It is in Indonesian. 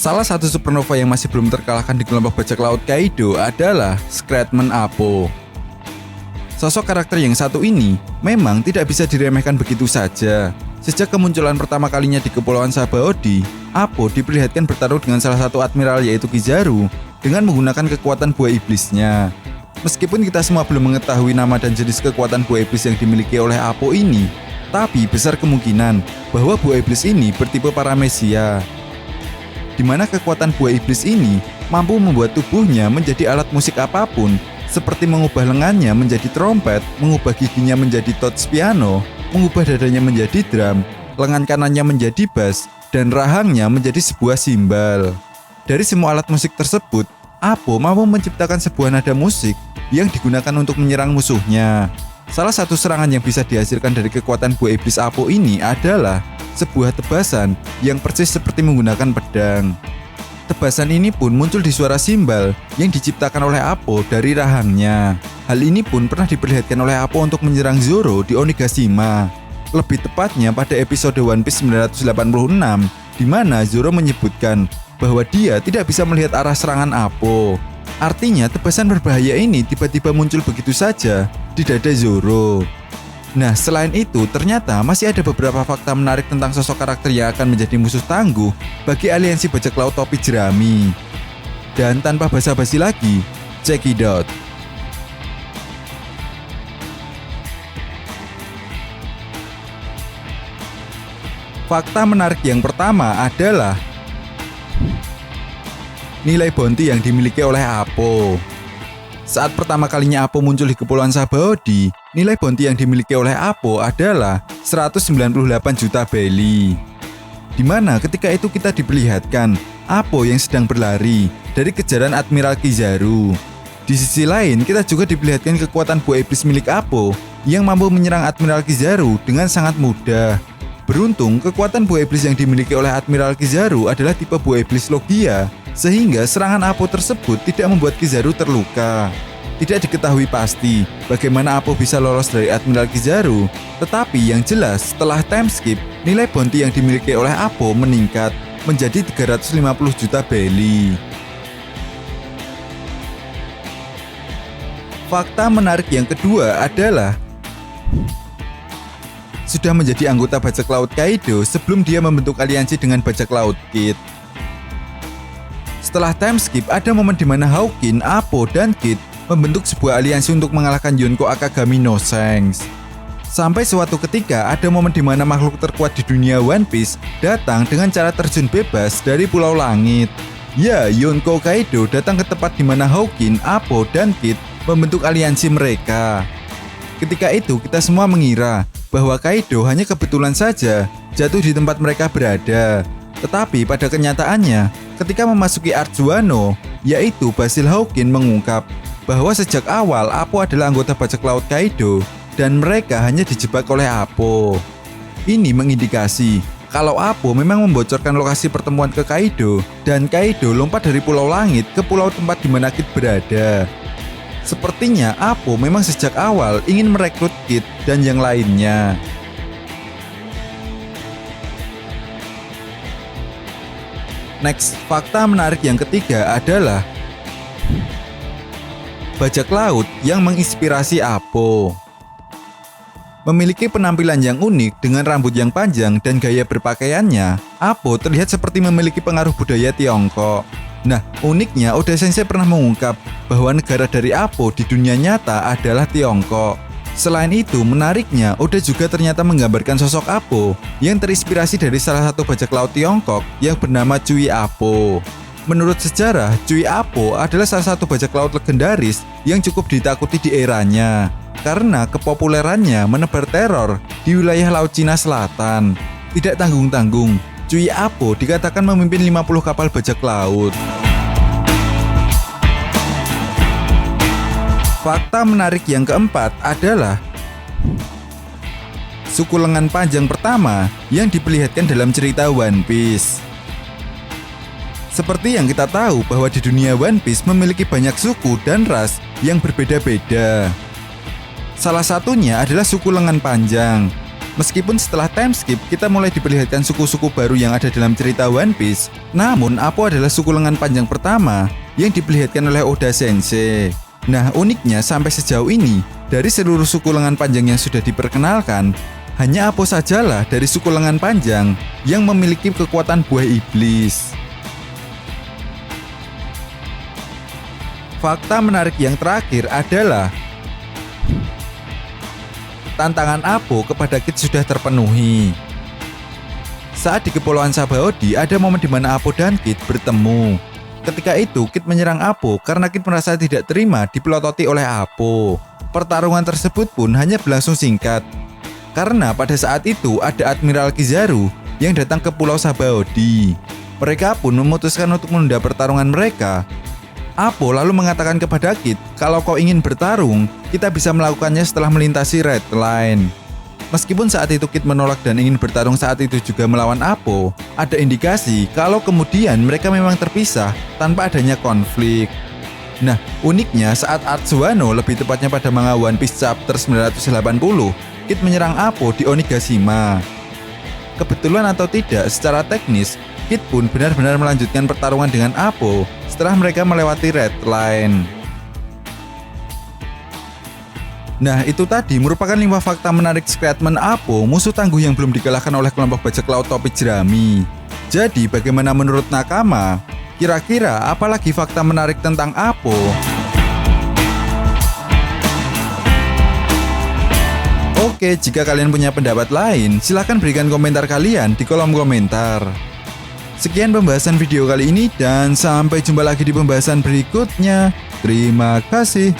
Salah satu supernova yang masih belum terkalahkan di kelompok bajak laut Kaido adalah Scatman Appo. Sosok karakter yang satu ini memang tidak bisa diremehkan begitu saja. Sejak kemunculan pertama kalinya di Kepulauan Sabaody, Appo diperlihatkan bertarung dengan salah satu admiral yaitu Kizaru dengan menggunakan kekuatan buah iblisnya. Meskipun kita semua belum mengetahui nama dan jenis kekuatan buah iblis yang dimiliki oleh Appo ini, tapi besar kemungkinan bahwa buah iblis ini bertipe Paramecia, di mana kekuatan buah iblis ini mampu membuat tubuhnya menjadi alat musik apapun, seperti mengubah lengannya menjadi trompet, mengubah giginya menjadi touch piano, mengubah dadanya menjadi drum, lengan kanannya menjadi bass, dan rahangnya menjadi sebuah simbal. Dari semua alat musik tersebut, Appo mampu menciptakan sebuah nada musik yang digunakan untuk menyerang musuhnya. Salah satu serangan yang bisa dihasilkan dari kekuatan buah iblis Appo ini adalah sebuah tebasan yang persis seperti menggunakan pedang. Tebasan ini pun muncul di suara simbal yang diciptakan oleh Appo dari rahangnya. Hal ini pun pernah diperlihatkan oleh Appo untuk menyerang Zoro di Onigashima. Lebih tepatnya pada episode One Piece 986, di mana Zoro menyebutkan bahwa dia tidak bisa melihat arah serangan Appo. Artinya tebasan berbahaya ini tiba-tiba muncul begitu saja di dada Zoro. Nah, selain itu, ternyata masih ada beberapa fakta menarik tentang sosok karakter yang akan menjadi musuh tangguh bagi aliansi bajak laut topi jerami. Dan tanpa basa-basi lagi, check it out. Fakta menarik yang pertama adalah nilai bounty yang dimiliki oleh Appo. Saat pertama kalinya Appo muncul di Kepulauan Sabaody, nilai bounty yang dimiliki oleh Appo adalah 198 juta belly. Di mana ketika itu kita diperlihatkan Appo yang sedang berlari dari kejaran Admiral Kizaru. Di sisi lain, kita juga diperlihatkan kekuatan buah iblis milik Appo yang mampu menyerang Admiral Kizaru dengan sangat mudah. Beruntung, kekuatan buah iblis yang dimiliki oleh Admiral Kizaru adalah tipe buah iblis Logia, sehingga serangan Appo tersebut tidak membuat Kizaru terluka. Tidak diketahui pasti bagaimana Appo bisa lolos dari Admiral Kizaru, tetapi yang jelas setelah time skip, nilai bounty yang dimiliki oleh Appo meningkat menjadi 350 juta belly. Fakta menarik yang kedua adalah sudah menjadi anggota bajak laut Kaido sebelum dia membentuk aliansi dengan bajak laut Kid. Setelah time skip, ada momen di mana Hawkins, Appo, dan Kid membentuk sebuah aliansi untuk mengalahkan Yonko Akagami no Shanks. Sampai suatu ketika, ada momen di mana makhluk terkuat di dunia One Piece datang dengan cara terjun bebas dari Pulau Langit. Ya, Yonko Kaido datang ke tempat di mana Hawkins, Appo, dan Kid membentuk aliansi mereka. Ketika itu, kita semua mengira bahwa Kaido hanya kebetulan saja jatuh di tempat mereka berada. Tetapi pada kenyataannya, ketika memasuki Arch Wano, yaitu Basil Hawkins mengungkap bahwa sejak awal Appo adalah anggota bajak laut Kaido dan mereka hanya dijebak oleh Appo. Ini mengindikasi kalau Appo memang membocorkan lokasi pertemuan ke Kaido dan Kaido lompat dari Pulau Langit ke pulau tempat di mana Kid berada. Sepertinya Appo memang sejak awal ingin merekrut Kid dan yang lainnya. Next, fakta menarik yang ketiga adalah bajak laut yang menginspirasi Appo. Memiliki penampilan yang unik dengan rambut yang panjang dan gaya berpakaiannya, Appo terlihat seperti memiliki pengaruh budaya Tiongkok. Nah, uniknya Oda Sensei pernah mengungkap bahwa negara dari Appo di dunia nyata adalah Tiongkok. Selain itu, menariknya, Oda juga ternyata menggambarkan sosok Appo yang terinspirasi dari salah satu bajak laut Tiongkok yang bernama Cui Appo. Menurut sejarah, Cui Appo adalah salah satu bajak laut legendaris yang cukup ditakuti di eranya karena kepopulerannya menebar teror di wilayah Laut Cina Selatan. Tidak tanggung-tanggung, Cui Appo dikatakan memimpin 50 kapal bajak laut. Fakta menarik yang keempat adalah suku lengan panjang pertama yang diperlihatkan dalam cerita One Piece. Seperti yang kita tahu bahwa di dunia One Piece memiliki banyak suku dan ras yang berbeda-beda. Salah satunya adalah suku lengan panjang. Meskipun setelah time skip kita mulai diperlihatkan suku-suku baru yang ada dalam cerita One Piece, namun Apo adalah suku lengan panjang pertama yang diperlihatkan oleh Oda Sensei. Nah, uniknya sampai sejauh ini, dari seluruh suku lengan panjang yang sudah diperkenalkan, hanya Apo sajalah dari suku lengan panjang yang memiliki kekuatan buah iblis. Fakta menarik yang terakhir adalah tantangan Apo kepada Kid sudah terpenuhi. Saat di Kepulauan Sabaody ada momen di mana Apo dan Kid bertemu. Ketika itu Kid menyerang Apo karena Kid merasa tidak terima dipelototi oleh Apo. Pertarungan tersebut pun hanya berlangsung singkat, karena pada saat itu ada Admiral Kizaru yang datang ke Pulau Sabaody. Mereka pun memutuskan untuk menunda pertarungan mereka. Apo lalu mengatakan kepada Kid, kalau kau ingin bertarung, kita bisa melakukannya setelah melintasi Red Line. Meskipun saat itu Kid menolak dan ingin bertarung saat itu juga melawan Apo, ada indikasi kalau kemudian mereka memang terpisah tanpa adanya konflik. Nah, uniknya saat Arc Wano, lebih tepatnya pada manga One Piece Chapter 980, Kid menyerang Apo di Onigashima. Kebetulan atau tidak, secara teknis, Kid pun benar-benar melanjutkan pertarungan dengan Apo setelah mereka melewati Red Line. Nah, itu tadi merupakan 5 fakta menarik Scatman Apo, musuh tangguh yang belum dikalahkan oleh kelompok bajak laut topi jerami. Jadi, bagaimana menurut Nakama? Kira-kira apalagi fakta menarik tentang Apo? Oke, jika kalian punya pendapat lain, silahkan berikan komentar kalian di kolom komentar. Sekian pembahasan video kali ini dan sampai jumpa lagi di pembahasan berikutnya. Terima kasih.